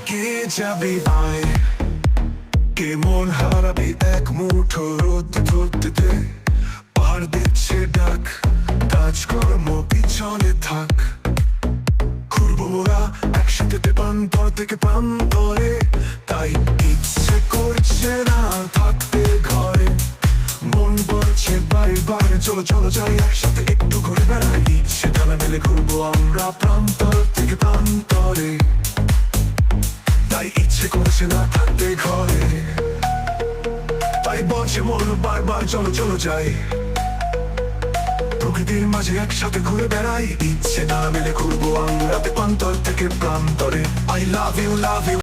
কে যাবি আয়, কে মন হারাবি এক মুঠো রোদ ধরতে। পাহাড় দিচ্ছে ডাক, কাজকর্ম পিছনে থাক। ঘুরবো মোরা একসাথে প্রান্তর থেকে প্রান্তরে। তাই ইচ্ছে করছে না থাকতে ঘরে, মন বলছে বারবার চলো চলো যাই একসাথে একটু ঘুরে বেড়াই। ইচ্ছে ডানা মেলে ঘুরবো আমরা প্রান্তর থেকে প্রান্তরে। তাই ইচ্ছে করছে না থাকতে ঘরে, তাই বলছে মন বারবার চলো চলো যাই প্রকৃতির মাঝে একসাথে ঘুরে বেড়াই। ইচ্ছে না মেলে ঘুরবো আমরা প্রান্তর থেকে প্রান্তরে। I love you, love you.